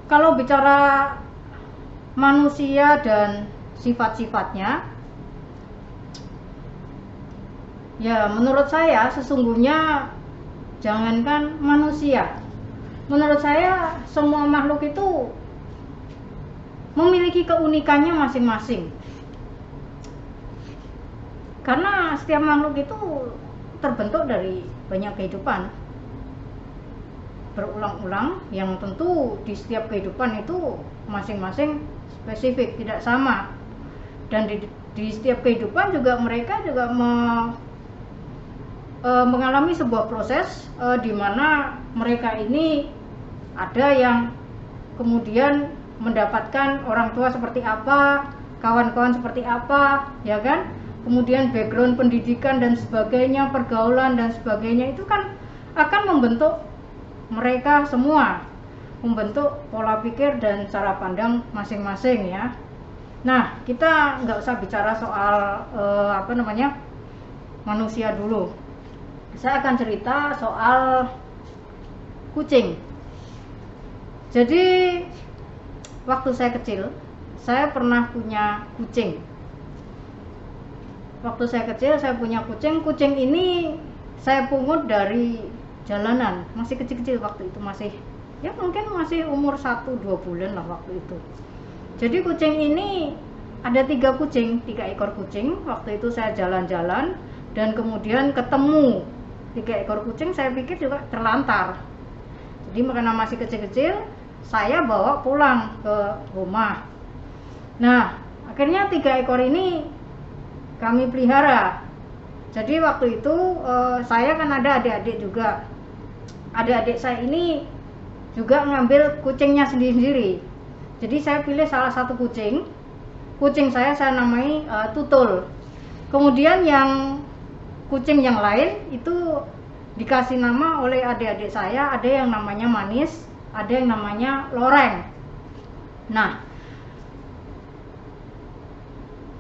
Kalau bicara manusia dan sifat-sifatnya, ya menurut saya sesungguhnya jangankan manusia, menurut saya semua makhluk itu memiliki keunikannya masing-masing. Karena setiap makhluk itu terbentuk dari banyak kehidupan berulang-ulang, yang tentu di setiap kehidupan itu masing-masing spesifik, tidak sama. Dan di setiap kehidupan juga mereka juga mengalami sebuah proses di mana mereka ini ada yang kemudian mendapatkan orang tua seperti apa, kawan-kawan seperti apa, ya kan? Kemudian background pendidikan dan sebagainya, pergaulan dan sebagainya, itu kan akan membentuk mereka semua, membentuk pola pikir dan cara pandang masing-masing ya. Nah, kita nggak usah bicara soal manusia dulu. Saya akan cerita soal kucing. Jadi waktu saya kecil, saya pernah punya kucing. Waktu saya kecil, saya punya kucing. Kucing ini saya pungut dari jalanan, masih kecil-kecil waktu itu, masih ya mungkin masih umur 1-2 bulan lah waktu itu. Jadi kucing ini ada 3 ekor kucing. Waktu itu saya jalan-jalan dan kemudian ketemu 3 ekor kucing, saya pikir juga terlantar. Jadi karena masih kecil-kecil, saya bawa pulang ke rumah. Nah, akhirnya 3 ekor ini kami pelihara. Jadi waktu itu saya kan ada adik-adik juga. Adik-adik saya ini juga ngambil kucingnya sendiri-sendiri. Jadi saya pilih salah satu kucing. Kucing saya namai Tutul. Kemudian yang kucing yang lain itu dikasih nama oleh adik-adik saya. Ada yang namanya Manis, ada yang namanya Loreng. Nah,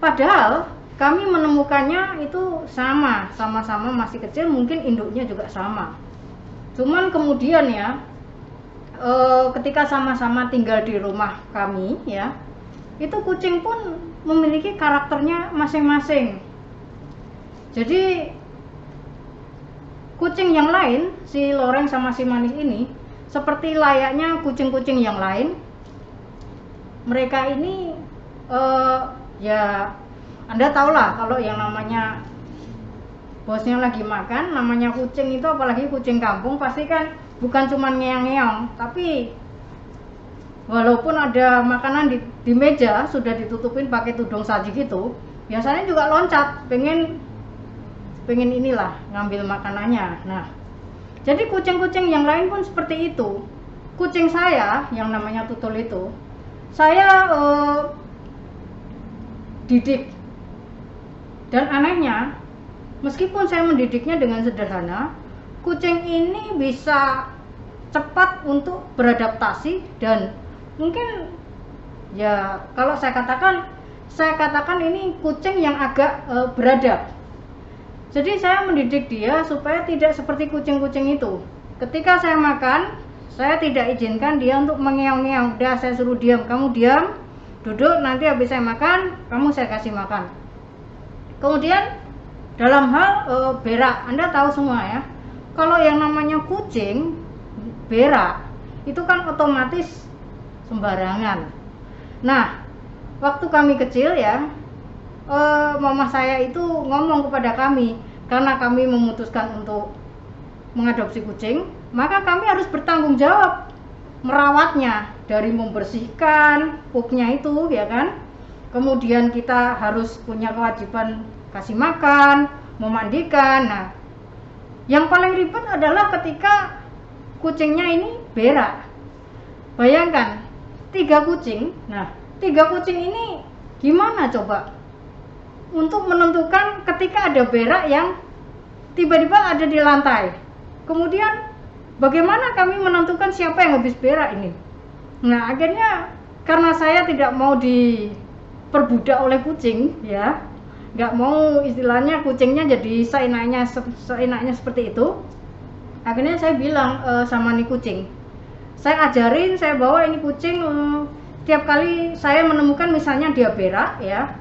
padahal kami menemukannya itu sama-sama masih kecil, mungkin induknya juga sama. Cuman kemudian ya, ketika sama-sama tinggal di rumah kami ya, itu kucing pun memiliki karakternya masing-masing. Jadi kucing yang lain, si Loreng sama si Manis ini, seperti layaknya kucing-kucing yang lain, mereka ini ya Anda tahulah kalau yang namanya bosnya lagi makan, namanya kucing itu, apalagi kucing kampung, pasti kan bukan cuma ngeong-ngeong, tapi walaupun ada makanan di meja sudah ditutupin pakai tudung saji gitu, biasanya juga loncat pengen inilah ngambil makanannya. Nah, jadi kucing-kucing yang lain pun seperti itu. Kucing saya yang namanya Tutul itu saya didik, dan anehnya meskipun saya mendidiknya dengan sederhana, kucing ini bisa cepat untuk beradaptasi. Dan mungkin ya kalau saya katakan ini kucing yang agak beradab. Jadi saya mendidik dia supaya tidak seperti kucing-kucing itu. Ketika saya makan, saya tidak izinkan dia untuk mengeong-ngeong. Udah, saya suruh diam, kamu diam, duduk, nanti habis saya makan, kamu saya kasih makan. Kemudian dalam hal berak, Anda tahu semua ya, kalau yang namanya kucing berak itu kan otomatis sembarangan. Nah, waktu kami kecil ya, mama saya itu ngomong kepada kami, karena kami memutuskan untuk mengadopsi kucing, maka kami harus bertanggung jawab merawatnya, dari membersihkan pupnya itu ya kan. Kemudian kita harus punya kewajiban kasih makan, memandikan. Nah, yang paling ribet adalah ketika kucingnya ini berak. Bayangkan 3 kucing. Nah, 3 kucing ini gimana coba untuk menentukan ketika ada berak yang tiba-tiba ada di lantai. Kemudian bagaimana kami menentukan siapa yang habis berak ini? Nah, akhirnya karena saya tidak mau diperbudak oleh kucing ya, nggak mau istilahnya kucingnya jadi seenaknya seperti itu. Akhirnya saya bilang sama nih kucing, Saya ajarin, saya bawa ini kucing, tiap kali saya menemukan misalnya dia berak ya,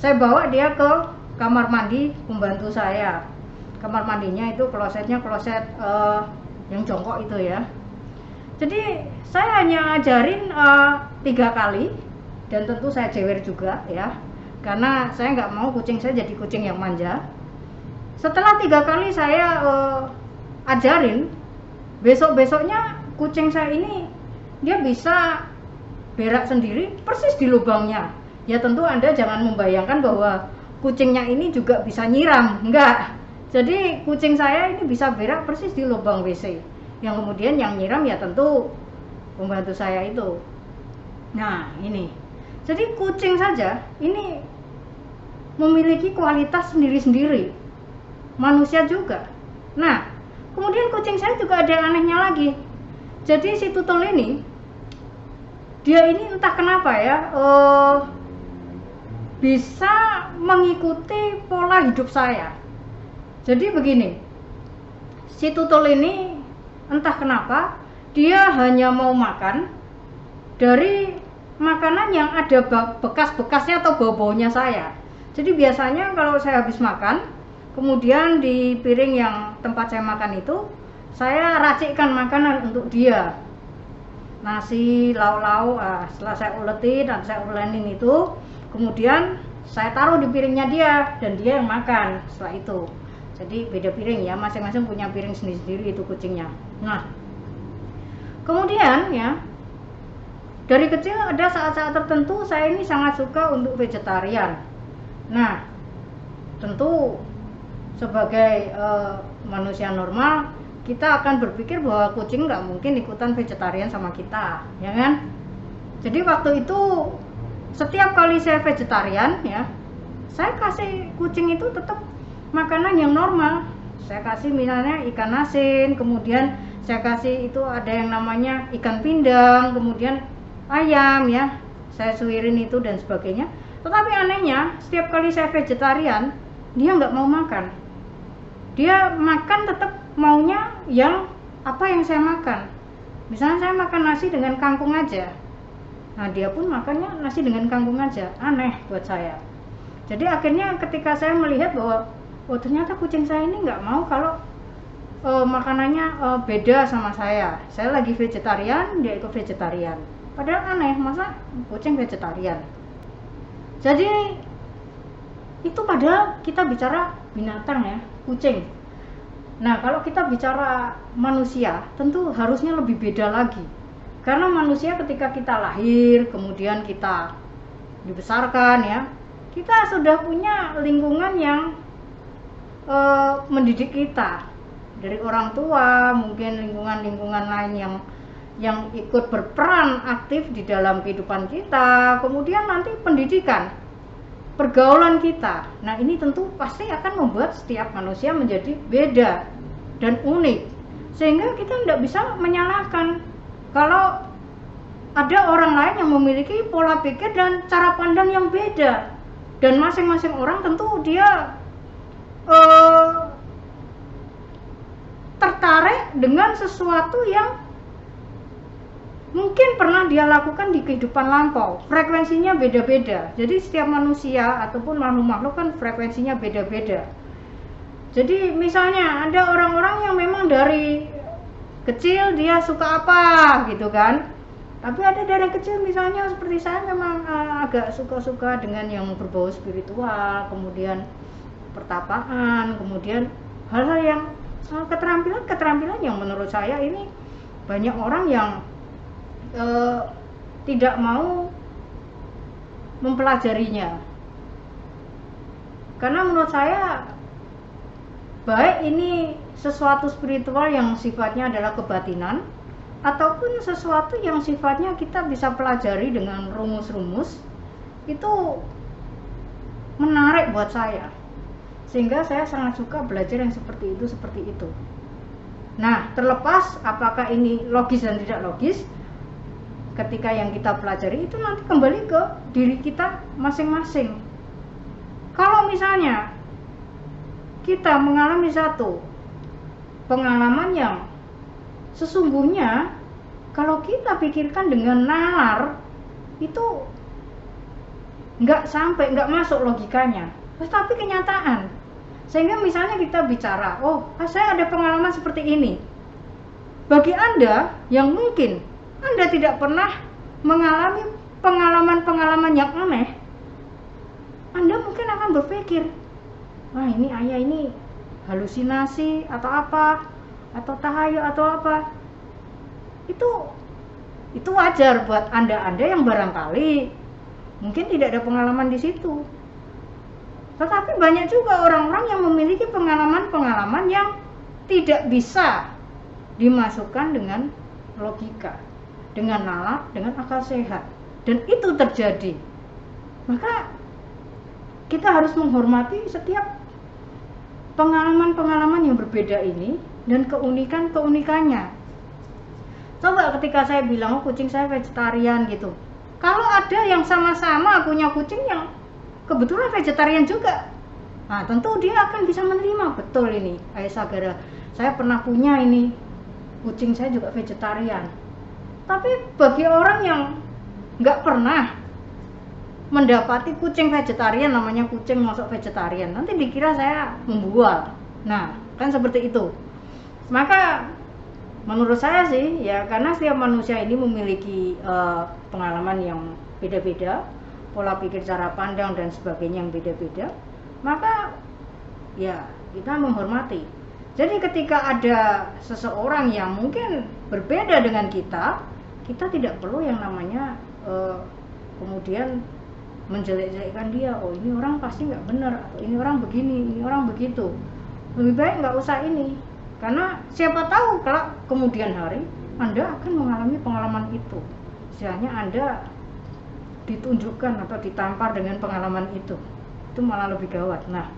saya bawa dia ke kamar mandi pembantu saya. Kamar mandinya itu klosetnya kloset yang jongkok itu ya. Jadi saya hanya ajarin 3 kali, dan tentu saya jewer juga ya, karena saya nggak mau kucing saya jadi kucing yang manja. Setelah 3 kali saya ajarin, besok-besoknya kucing saya ini dia bisa berak sendiri persis di lubangnya. Ya tentu Anda jangan membayangkan bahwa kucingnya ini juga bisa nyiram, enggak. Jadi kucing saya ini bisa berak persis di lubang WC. Yang kemudian yang nyiram ya tentu pembantu saya itu. Nah ini, jadi kucing saja ini memiliki kualitas sendiri-sendiri, manusia juga. Nah kemudian kucing saya juga ada anehnya lagi. Jadi si Tutul ini, dia ini entah kenapa ya bisa mengikuti pola hidup saya. Jadi begini, si Tutul ini entah kenapa dia hanya mau makan dari makanan yang ada bekas-bekasnya atau bau-baunya saya. Jadi biasanya kalau saya habis makan, kemudian di piring yang tempat saya makan itu saya racikkan makanan untuk dia, nasi, lauk-lauk. Setelah saya uletin dan saya ulenin itu, kemudian saya taruh di piringnya dia dan dia yang makan setelah itu. Jadi beda piring ya, masing-masing punya piring sendiri-sendiri itu kucingnya. Nah kemudian ya, dari kecil ada saat-saat tertentu saya ini sangat suka untuk vegetarian. Nah tentu sebagai manusia normal, kita akan berpikir bahwa kucing nggak mungkin ikutan vegetarian sama kita, ya kan? Jadi waktu itu setiap kali saya vegetarian ya, saya kasih kucing itu tetap makanan yang normal. Saya kasih misalnya ikan asin, kemudian saya kasih itu ada yang namanya ikan pindang, kemudian ayam ya, saya suirin itu dan sebagainya. Tetapi anehnya setiap kali saya vegetarian, dia nggak mau makan. Dia makan tetap maunya yang apa yang saya makan. Misalnya saya makan nasi dengan kangkung aja, nah dia pun makannya nasi dengan kangkung aja. Aneh buat saya. Jadi akhirnya ketika saya melihat bahwa oh ternyata kucing saya ini nggak mau kalau makanannya beda sama saya lagi vegetarian, dia ikut vegetarian. Padahal aneh, masa kucing vegetarian? Jadi itu padahal kita bicara binatang ya, kucing. Nah kalau kita bicara manusia, tentu harusnya lebih beda lagi. Karena manusia ketika kita lahir, kemudian kita dibesarkan ya, kita sudah punya lingkungan yang mendidik kita, dari orang tua, mungkin lingkungan-lingkungan lain yang ikut berperan aktif di dalam kehidupan kita, kemudian nanti pendidikan, pergaulan kita. Nah ini tentu pasti akan membuat setiap manusia menjadi beda dan unik, sehingga kita tidak bisa menyalahkan kalau ada orang lain yang memiliki pola pikir dan cara pandang yang beda, dan masing-masing orang tentu dia tertarik dengan sesuatu yang mungkin pernah dia lakukan di kehidupan lampau. Frekuensinya beda-beda. Jadi setiap manusia ataupun makhluk-makhluk kan frekuensinya beda-beda. Jadi misalnya ada orang-orang yang memang dari kecil dia suka apa gitu kan, tapi ada dari kecil misalnya seperti saya memang agak suka-suka dengan yang berbau spiritual, kemudian pertapaan, kemudian hal-hal yang keterampilan yang menurut saya ini banyak orang yang tidak mau mempelajarinya. Karena menurut saya baik ini sesuatu spiritual yang sifatnya adalah kebatinan, ataupun sesuatu yang sifatnya kita bisa pelajari dengan rumus-rumus, itu menarik buat saya. Sehingga saya sangat suka belajar yang seperti itu. Nah, terlepas apakah ini logis dan tidak logis, ketika yang kita pelajari itu nanti kembali ke diri kita masing-masing. Kalau misalnya kita mengalami satu pengalaman yang sesungguhnya kalau kita pikirkan dengan nalar itu nggak masuk logikanya, tetapi kenyataan. Sehingga misalnya kita bicara, oh saya ada pengalaman seperti ini. Bagi Anda yang mungkin Anda tidak pernah mengalami pengalaman-pengalaman yang aneh, Anda mungkin akan berpikir, wah ini ayah ini halusinasi atau apa, atau tahayul atau apa. Itu wajar buat Anda yang barangkali mungkin tidak ada pengalaman di situ. Tetapi banyak juga orang-orang yang memiliki pengalaman-pengalaman yang tidak bisa dimasukkan dengan logika, dengan nalar, dengan akal sehat. Dan itu terjadi. Maka kita harus menghormati setiap pengalaman-pengalaman yang berbeda ini dan keunikan-keunikannya. Coba ketika saya bilang, oh kucing saya vegetarian gitu. Kalau ada yang sama-sama punya kucing yang kebetulan vegetarian juga, nah tentu dia akan bisa menerima, betul ini Ayah Sagara, saya pernah punya ini, kucing saya juga vegetarian. Tapi bagi orang yang nggak pernah mendapati kucing vegetarian, namanya kucing masuk vegetarian, nanti dikira saya membual. Nah kan seperti itu. Maka menurut saya sih ya, karena setiap manusia ini memiliki pengalaman yang beda-beda, pola pikir, cara pandang dan sebagainya yang beda-beda, maka ya kita menghormati. Jadi ketika ada seseorang yang mungkin berbeda dengan kita tidak perlu yang namanya kemudian menjelek-jelekkan dia, oh ini orang pasti nggak benar, atau ini orang begini, ini orang begitu. Lebih baik nggak usah ini, karena siapa tahu kalau kemudian hari Anda akan mengalami pengalaman itu, istilahnya Anda ditunjukkan atau ditampar dengan pengalaman itu malah lebih gawat. Nah,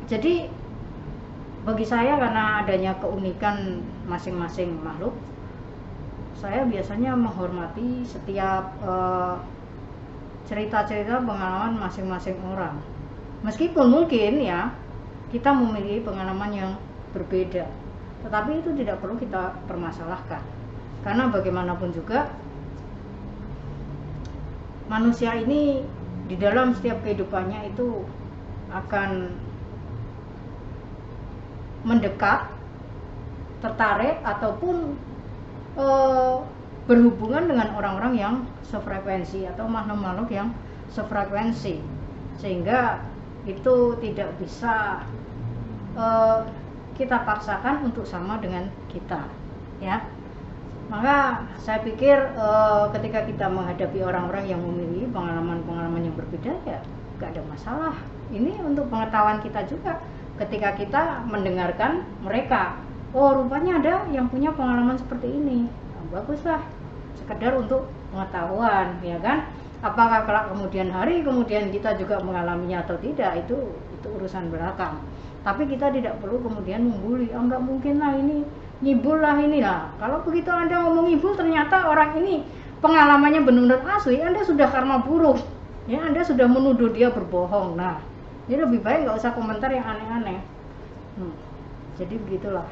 jadi bagi saya karena adanya keunikan masing-masing makhluk, saya biasanya menghormati setiap cerita-cerita pengalaman masing-masing orang. Meskipun mungkin ya kita memiliki pengalaman yang berbeda, tetapi itu tidak perlu kita permasalahkan, karena bagaimanapun juga manusia ini di dalam setiap kehidupannya itu akan mendekat, tertarik ataupun berhubungan dengan orang-orang yang sefrekuensi atau makhluk-makhluk yang sefrekuensi, sehingga itu tidak bisa kita paksakan untuk sama dengan kita, ya. Maka saya pikir ketika kita menghadapi orang-orang yang memiliki pengalaman-pengalaman yang berbeda, ya gak ada masalah. Ini untuk pengetahuan kita juga. Ketika kita mendengarkan mereka, oh rupanya ada yang punya pengalaman seperti ini, nah, baguslah, sekedar untuk pengetahuan, ya kan. Apakah kelak kemudian hari kemudian kita juga mengalaminya atau tidak, itu urusan belakang. Tapi kita tidak perlu kemudian membuli, oh nggak mungkin lah ini, ngibul lah ini lah. Kalau begitu Anda ngomong ngibul, ternyata orang ini pengalamannya benar-benar asli, Anda sudah karma buruk, ya Anda sudah menuduh dia berbohong. Nah, ini lebih baik nggak usah komentar yang aneh-aneh. Jadi begitulah.